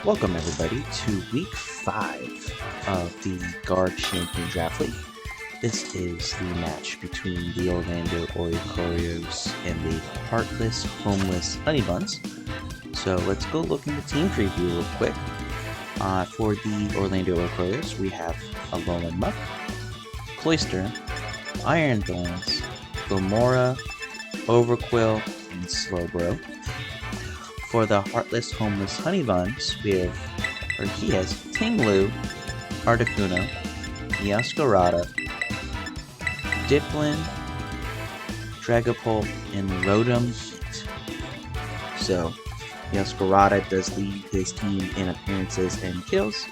Welcome everybody to week 5 of the Garrchampion draft league. This is the match between the Orlando Orricorios and the Heart-Homeless Honeybuns. So let's go look in the team preview real quick. For the Orlando Orricorios, we have Alolan Muck, Cloyster, Iron Thorns, Gomora, Overquill, and Slowbro. For the Heart-Homeless Honeybuns, he has Tinglu, Articuno, Yaskarada, Dipplin, Dragapult, and Rotom Heat. So, Yaskarada does lead his team in appearances and kills.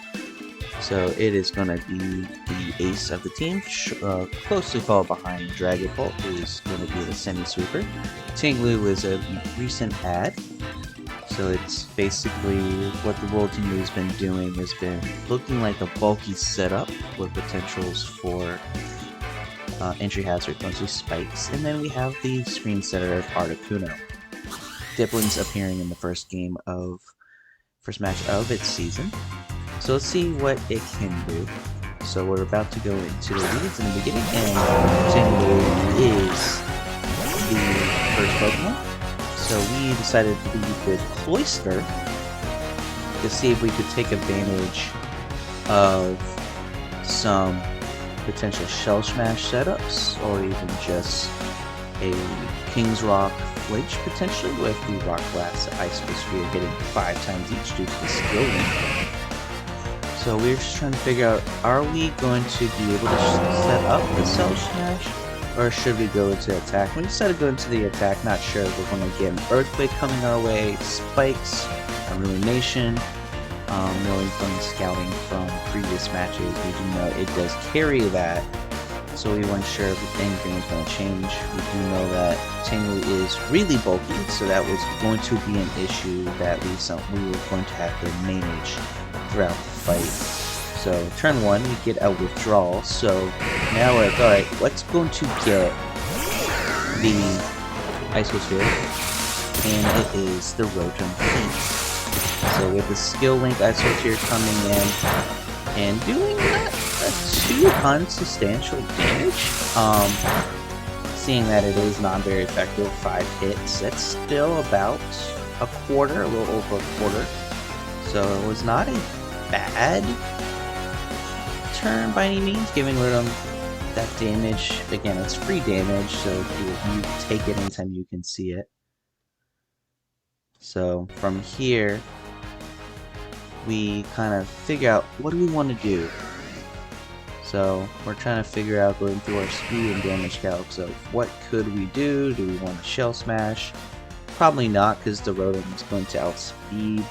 So it is going to be the ace of the team, closely followed behind Dragapult, who is going to be the semi-sweeper. Tinglu is a recent add. So it's basically what the World Team has been doing has been looking like a bulky setup with potentials for entry hazard, mostly spikes. And then we have the screen setter of Articuno. Dipplin's appearing in the first match of its season. So let's see what it can do. So we're about to go into the leads in the beginning, and Tinglu is the first Pokemon. So we decided to lead with Cloyster to see if we could take advantage of some potential Shell Smash setups, or even just a King's Rock flinch potentially with the Rock Blast Ice Sphere hitting 5 times each due to the skill link. So we're just trying to figure out, are we going to be able to set up the Shell Smash? Or should we go into attack? We decided to go into the attack, not sure if we're going to get an Earthquake coming our way, Spikes, a Ruination, knowing from scouting from previous matches, we do know it does carry that, so we weren't sure if anything was going to change. We do know that Tinglu is really bulky, so that was going to be an issue that we were going to have to manage throughout the fight. So turn 1, we get a withdrawal, so now we're like, alright, what's going to get the Ice Sphere? And it is the Rotom Heat. So with the skill link Ice Sphere coming in and doing not too unsubstantial damage, seeing that it is not very effective, 5 hits, that's still about a quarter, a little over a quarter. So it was not a bad turn by any means, giving Rotom that damage. Again, it's free damage, so you take it anytime you can see it. So from here, we kind of figure out what do we want to do. So we're trying to figure out, going through our speed and damage calcs of what could we do. Do we want to Shell Smash? Probably not, because the Rotom is going to outspeed.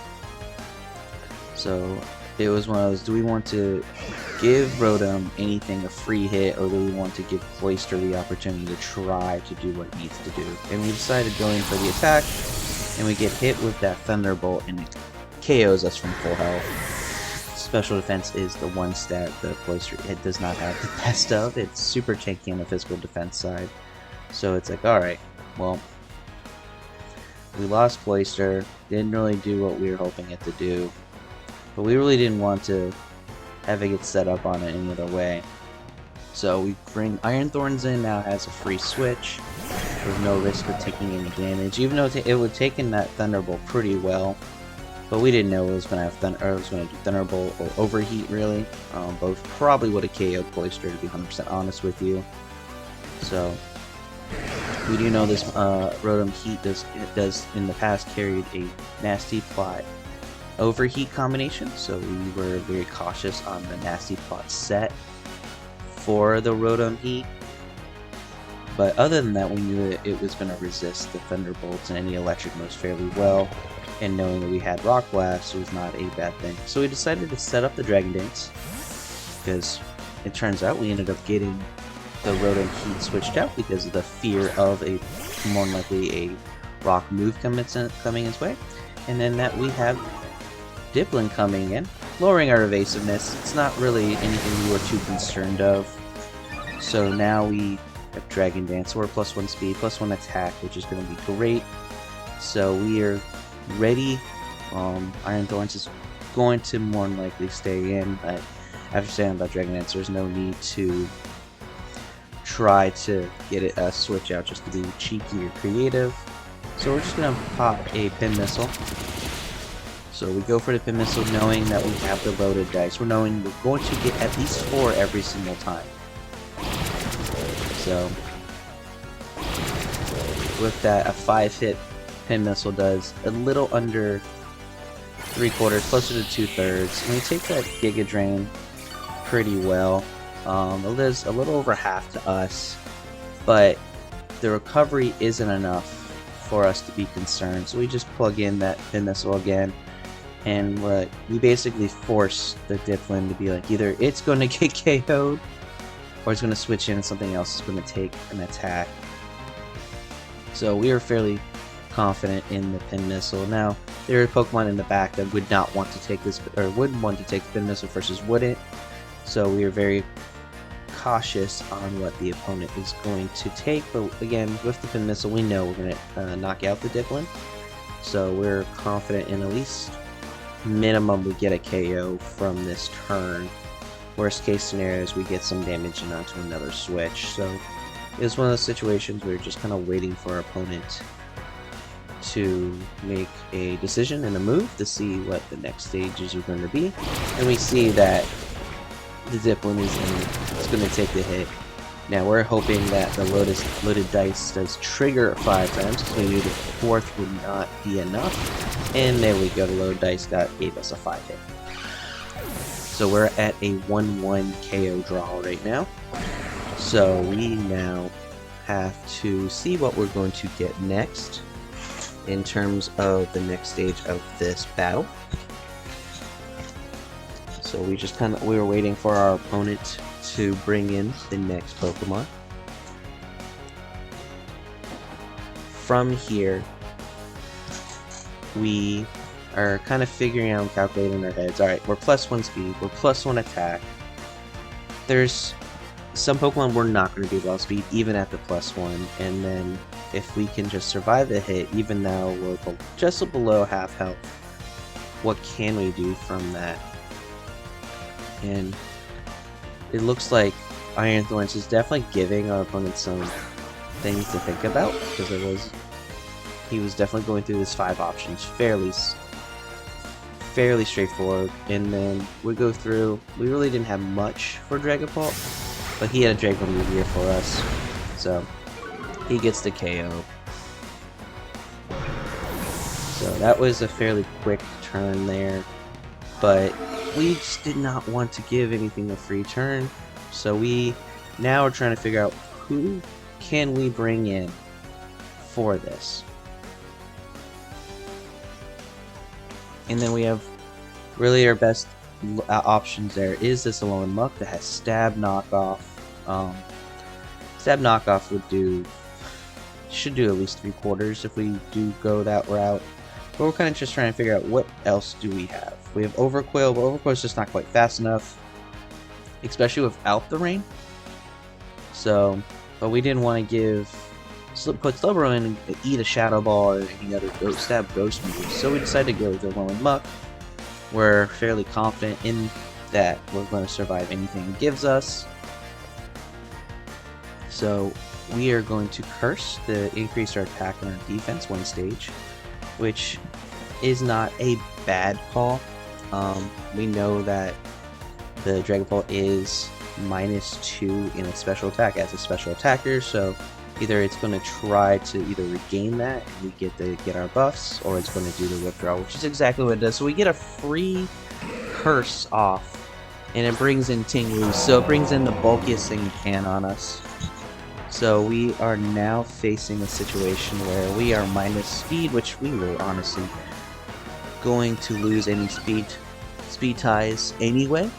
So it was one of those, do we want to give Rotom anything a free hit, or do we want to give Cloyster the opportunity to try to do what it needs to do? And we decided going for the attack, and we get hit with that Thunderbolt, and it KOs us from full health. Special defense is the one stat that Cloyster does not have the best of. It's super tanky on the physical defense side. So it's like, alright, well, we lost Cloyster, didn't really do what we were hoping it to do. But we really didn't want to have it get set up on it any other way. So we bring Iron Thorns in, now has a free switch with no risk of taking any damage, even though it would take in that Thunderbolt pretty well. But we didn't know it was going to have it was going to do Thunderbolt or Overheat, really. Both probably would have KO'd Cloyster, to be 100% honest with you. So we do know this Rotom Heat does in the past carried a nasty plot Overheat combination, so we were very cautious on the nasty plot set for the Rotom Heat. But other than that, we knew that it was going to resist the Thunderbolts and any electric moves fairly well, and knowing that we had Rock Blast was not a bad thing. So we decided to set up the Dragon Dance, because it turns out we ended up getting the Rotom Heat switched out because of the fear of a more likely a rock move coming its way. And then that we have Dipplin coming in, lowering our evasiveness. It's not really anything we were too concerned of. So now we have Dragon Dance, so we're +1 speed, +1 attack, which is going to be great. So we are ready. Iron Thorns is going to more than likely stay in, but after saying about Dragon Dance, there's no need to try to get it a switch out just to be cheeky or creative. So we're just gonna pop a pin missile. So we go for the pin missile knowing that we have the loaded dice. We're knowing we're going to get at least 4 every single time. So with that, a 5-hit pin missile does a little under 3/4, closer to 2/3. And we take that Giga Drain pretty well. It is a little over half to us, but the recovery isn't enough for us to be concerned. So we just plug in that pin missile again, and we basically force the Dipplin to be like, either it's going to get KO'd or it's going to switch in and something else is going to take an attack. So we are fairly confident in the pin missile. Now there are Pokemon in the back that would not want to take this, or would want to take the pin missile versus wouldn't. So we are very cautious on what the opponent is going to take. But again, with the pin missile, we know we're going to knock out the Dipplin. So we're confident in at least minimum we get a KO from this turn. Worst case scenario is we get some damage and onto another switch. So it's one of those situations where we're just kind of waiting for our opponent to make a decision and a move to see what the next stages are going to be. And we see that the Dipplin is in, it's going to take the hit. Now we're hoping that the loaded dice does trigger 5 times, because we knew the 4th would not be enough. And there we go, the loaded dice gave us a 5-hit. So we're at a 1-1 KO draw right now. So we now have to see what we're going to get next in terms of the next stage of this battle. So we were waiting for our opponent to bring in the next Pokemon. From here, we are kind of figuring out and calculating in our heads. Alright, we're +1 speed, we're +1 attack. There's some Pokemon we're not going to be able to speed even at the +1, and then if we can just survive the hit, even though we're just below half health, what can we do from that? And it looks like Iron Thorns is definitely giving our opponent some things to think about, because he was definitely going through his 5 options fairly straightforward. And then we go through, we really didn't have much for Dragapult, but he had a Draco Meteor for us, so he gets the KO. So that was a fairly quick turn there, but we just did not want to give anything a free turn. So we now are trying to figure out who can we bring in for this. And then we have really our best options there is this Alolan Muck that has Stab Knockoff. Stab Knockoff should do at least 3/4 if we do go that route. But we're kind of just trying to figure out what else do we have. We have Overquill, but Overquill is just not quite fast enough, especially without the rain. So, but we didn't want to put Slowbro in and eat a Shadow Ball or any other stab ghost moves. So we decided to go with the Alolan Muck. We're fairly confident in that we're going to survive anything it gives us. So we are going to Curse to increase our attack and our defense 1 stage, which is not a bad call. We know that the Dragapult is -2 in its special attack as a special attacker, so either it's going to try to either regain that and we get our buffs, or it's going to do the withdrawal, which is exactly what it does. So we get a free Curse off, and it brings in Tinglu, so it brings in the bulkiest thing you can on us. So we are now facing a situation where we are minus speed, which we were honestly going to lose any speed ties anyway.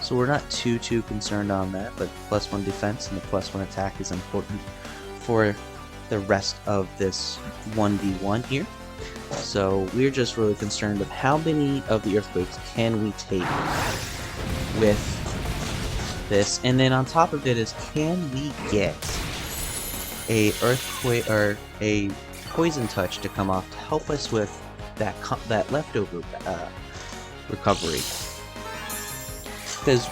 So we're not too concerned on that, but +1 defense and the +1 attack is important for the rest of this 1v1 here. So we're just really concerned with how many of the earthquakes can we take with this, and then on top of it is, can we get a earthquake or a poison touch to come off to help us with that leftover recovery. Because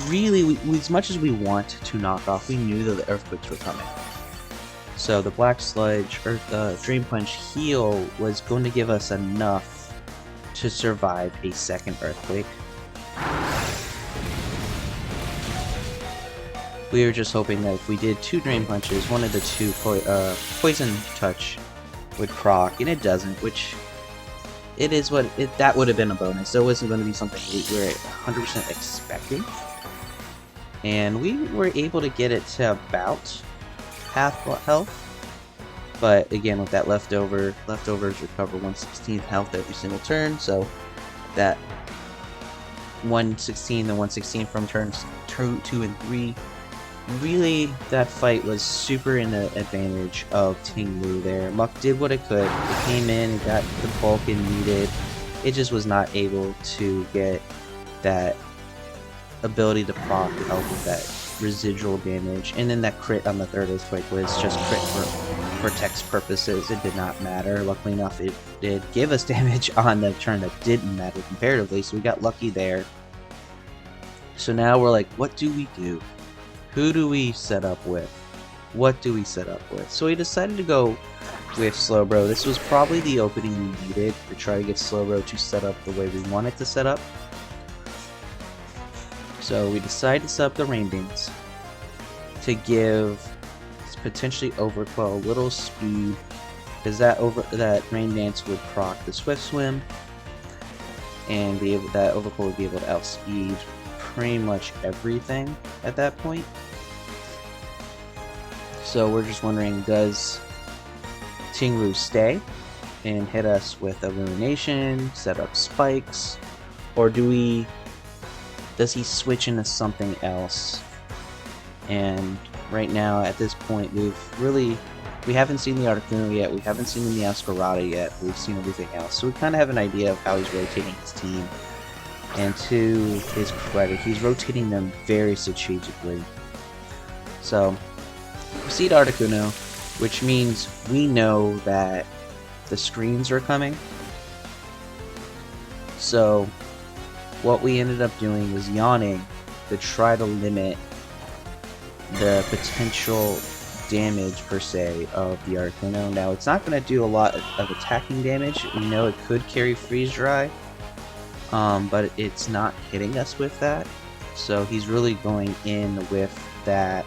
really, as much as we want to knock off, we knew that the earthquakes were coming. So the Black Sludge or the Drain Punch heal was going to give us enough to survive a second earthquake. We were just hoping that if we did 2 Drain Punches, one of the 2 Poison Touch would proc, and it doesn't, which it is what that would have been a bonus. So it wasn't going to be something we were 100% expecting. And we were able to get it to about half health. But again, with that leftovers recover 1/16 health every single turn, so that 1/16 and 1/16 from turns 2 and 3. Really, that fight was super in the advantage of Ting-Lu there. Muck did what it could. It came in, it got the bulk it needed. It just was not able to get that ability to proc to help with that residual damage. And then that crit on the third earthquake was just crit for text purposes. It did not matter. Luckily enough, it did give us damage on the turn that didn't matter comparatively, so we got lucky there. So now we're like, what do we do? Who do we set up with? What do we set up with? So we decided to go with Slowbro. This was probably the opening we needed to try to get Slowbro to set up the way we want it to set up. So we decided to set up the Rain Dance to give potentially Overqwell a little speed, because that Rain Dance would proc the Swift Swim, and that Overqwell would be able to outspeed pretty much everything at that point. So we're just wondering, does Ting-Lu stay and hit us with Illumination, set up spikes, or does he switch into something else? And right now, at this point, we haven't seen the Articuno yet, we haven't seen the Meowscarada yet, we've seen everything else. So we kind of have an idea of how he's rotating his team. And to his credit, he's rotating them very strategically. So, we see Articuno, which means we know that the screens are coming. So, what we ended up doing was yawning to try to limit the potential damage, per se, of the Articuno. Now, it's not going to do a lot of attacking damage. We know it could carry Freeze Dry. But it's not hitting us with that, so he's really going in with that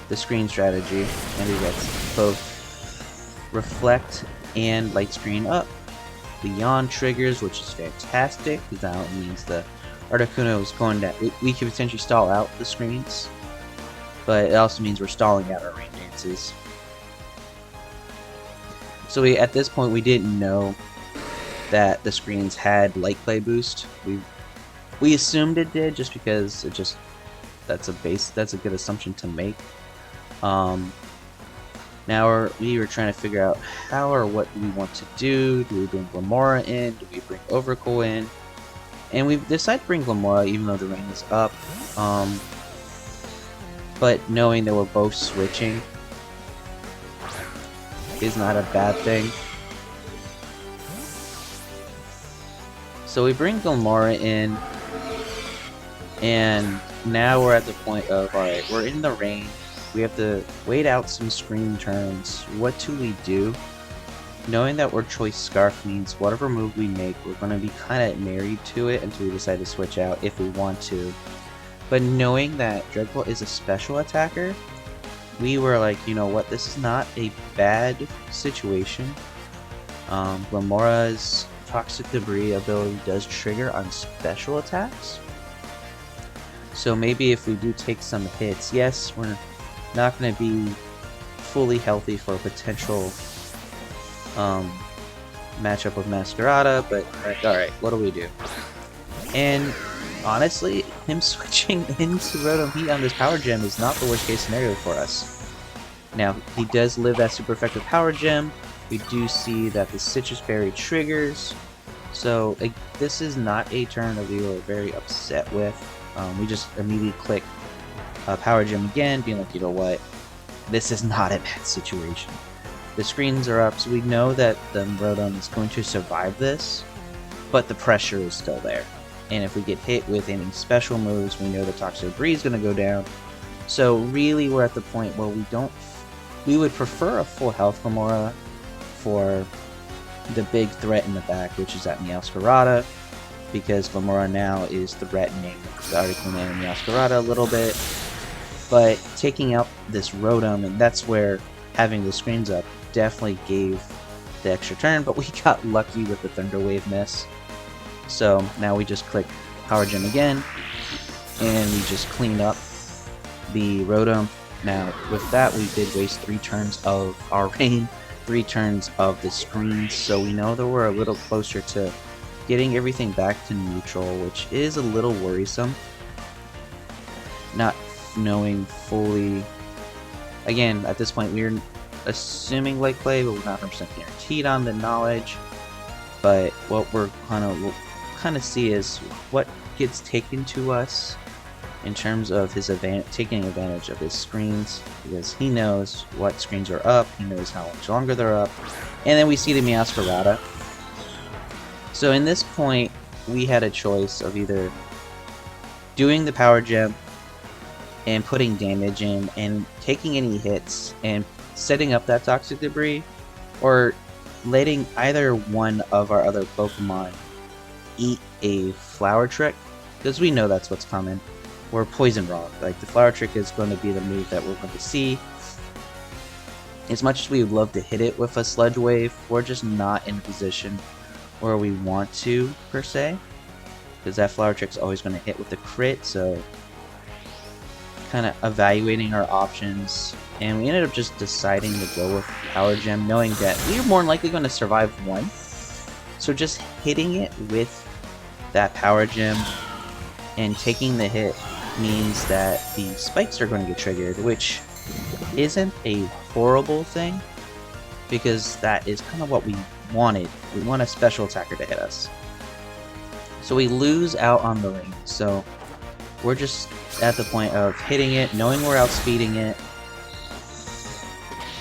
the screen strategy, and he gets both Reflect and Light Screen up. The Yawn triggers, which is fantastic, because that means the Articuno is going down. We can potentially stall out the screens, but it also means we're stalling out our Rain Dances. So at this point, we didn't know that the screens had Light Clay boost. We assumed it did, just because that's a good assumption to make. Now we were trying to figure out how or what do we want to do. Do we bring Glimmora in? Do we bring Overqwell in? And we decided to bring Glimmora, even though the rain is up. But knowing that we're both switching is not a bad thing. So we bring Glimmora in, and now we're at the point of, alright, we're in the rain, we have to wait out some screen turns. What do we do? Knowing that we're Choice Scarf means whatever move we make, we're going to be kind of married to it until we decide to switch out if we want to. But knowing that Dreadpool is a special attacker, we were like, you know what, this is not a bad situation. Glimmora's Toxic Debris ability does trigger on special attacks. So maybe if we do take some hits, yes, we're not going to be fully healthy for a potential matchup with Masquerada, but alright, what do we do? And honestly, him switching into Rotom Heat on this Power Gem is not the worst case scenario for us. Now, he does live that super effective Power Gem. We do see that the Citrus Berry triggers. So, this is not a turn that we were very upset with. We just immediately click Power Gem again, being like, you know what? This is not a bad situation. The screens are up, so we know that the Rotom is going to survive this, but the pressure is still there. And if we get hit with any special moves, we know the Toxic Debris is going to go down. So really, we're at the point where we would prefer a full health Glimmora for the big threat in the back, which is that Meowscarada, because Glimmora now is threatening the Articuno and Meowscarada a little bit. But taking out this Rotom, and that's where having the screens up definitely gave the extra turn, but we got lucky with the Thunder Wave miss. So now we just click Power Gem again, and we just clean up the Rotom. Now with that, we did waste 3 turns of our rain, 3 turns of the screens, so we know that we're a little closer to getting everything back to neutral, which is a little worrisome. Not knowing fully, again, at this point we're assuming Light Clay, but we're not 100% guaranteed on the knowledge. But what we're we'll kind of see is what gets taken to us in terms of his taking advantage of his screens, because he knows what screens are up, he knows how much longer they're up, and then we see the Meowscarada. So in this point, we had a choice of either doing the Power Gem and putting damage in and taking any hits and setting up that Toxic Debris, or letting either one of our other Pokemon eat a Flower Trick, because we know that's what's coming, or Poison Rock. Like, the Flower Trick is going to be the move that we're going to see. As much as we would love to hit it with a Sludge Wave, we're just not in a position where we want to, per se, because that Flower Trick's always going to hit with the crit. So kind of evaluating our options, and we ended up just deciding to go with Power Gem, knowing that we are more than likely going to survive one. So just hitting it with that Power Gem and taking the hit means that the spikes are going to get triggered, which isn't a horrible thing, because that is kind of what we wanted. We want a special attacker to hit us. So we lose out on the ring. So we're just at the point of hitting it, knowing we're outspeeding it.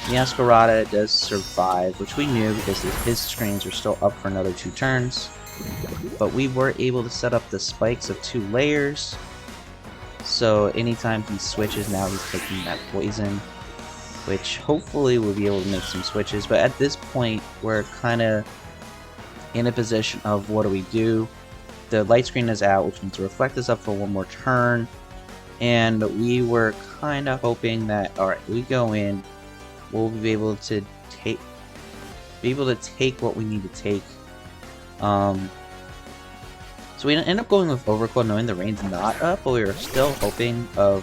Meowscarada does survive, which we knew because his screens are still up for another 2 turns. But we were able to set up the spikes of 2 layers. So anytime he switches, now he's taking that poison, which hopefully we'll be able to make some switches. But at this point, we're kind of in a position of what do? The light screen is out, which means the Reflect is up for 1 more turn. And we were kind of hoping that, alright, we go in, we'll be able to take what we need to take. So we end up going with Overcloud, knowing the rain's not up, but we were still hoping of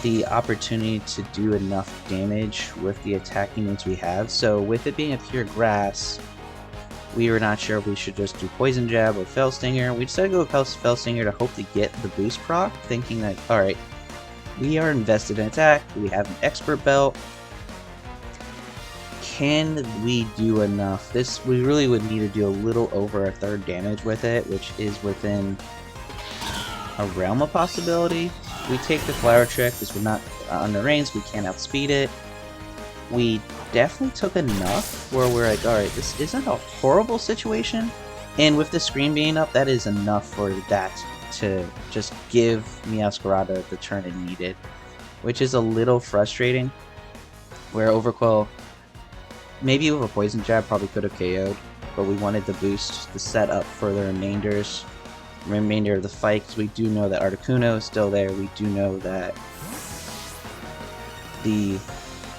the opportunity to do enough damage with the attacking moves we have. So with it being a pure grass, we were not sure if we should just do Poison Jab or Fell Stinger. We decided to go with Fell Stinger to hope to get the boost proc, thinking that, alright, we are invested in attack, we have an Expert Belt. Can we do enough? We really would need to do a little over a third damage with it, which is within a realm of possibility. We take the Flower Trick because we're not on the reins, we can't outspeed it. We definitely took enough where we're like, alright, this isn't a horrible situation. And with the screen being up, that is enough for that to just give Meowscarada the turn it needed, which is a little frustrating. Where Overquill, maybe with a Poison Jab, probably could have KO'd, but we wanted to boost the setup for the remainder of the fight, because we do know that Articuno is still there. We do know that the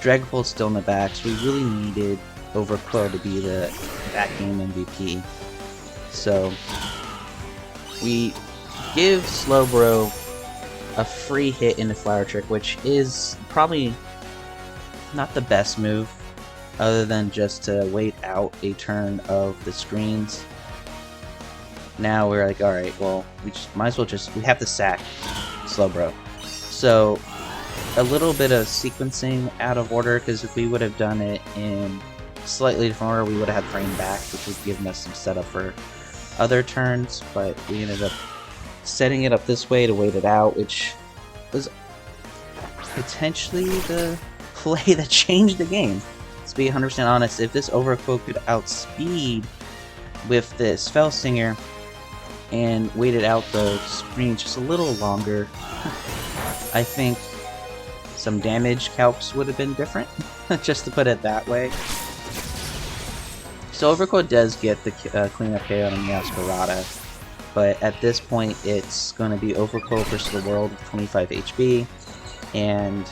Dragapult is still in the back, so we really needed Overquill to be the back game MVP. So we give Slowbro a free hit in the Flower Trick, which is probably not the best move, other than just to wait out a turn of the screens. Now we're like, alright, well, we might as well we have to sack Slowbro. So a little bit of sequencing out of order, because if we would have done it in slightly different order, we would have had Frame back, which would have given us some setup for other turns, but we ended up setting it up this way to wait it out, which was potentially the play that changed the game. to be 100% honest, if this Overcoat could outspeed with this Felsinger and waited out the screen just a little longer, I think some damage calcs would have been different, just to put it that way. So Overcoat does get the cleanup KO on Meowscarada, but at this point it's going to be Overcoat versus the world with 25 HP, and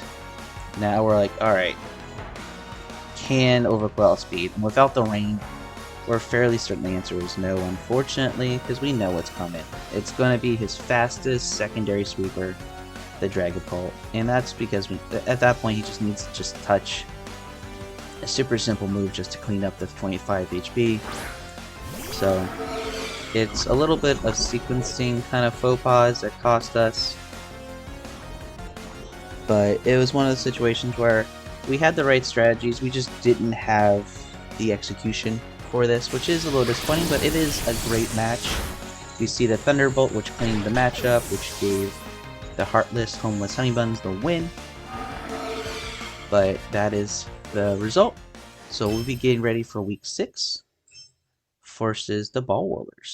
now we're like, alright, can Overcoat outspeed? And without the rain, we're fairly certain the answer is no, unfortunately, because we know what's coming. It's going to be his fastest secondary sweeper, the Dragapult, and that's because at that point he just needs to just touch a super simple move just to clean up the 25 HP. So it's a little bit of sequencing kind of faux pas that cost us, but it was one of the situations where we had the right strategies, we just didn't have the execution for this, which is a little disappointing, but it is a great match. You see the Thunderbolt, which cleaned the matchup, which gave the Heart-Homeless Honeybuns the win. But that is the result. So we'll be getting ready for week 6 versus the Ball Wallers.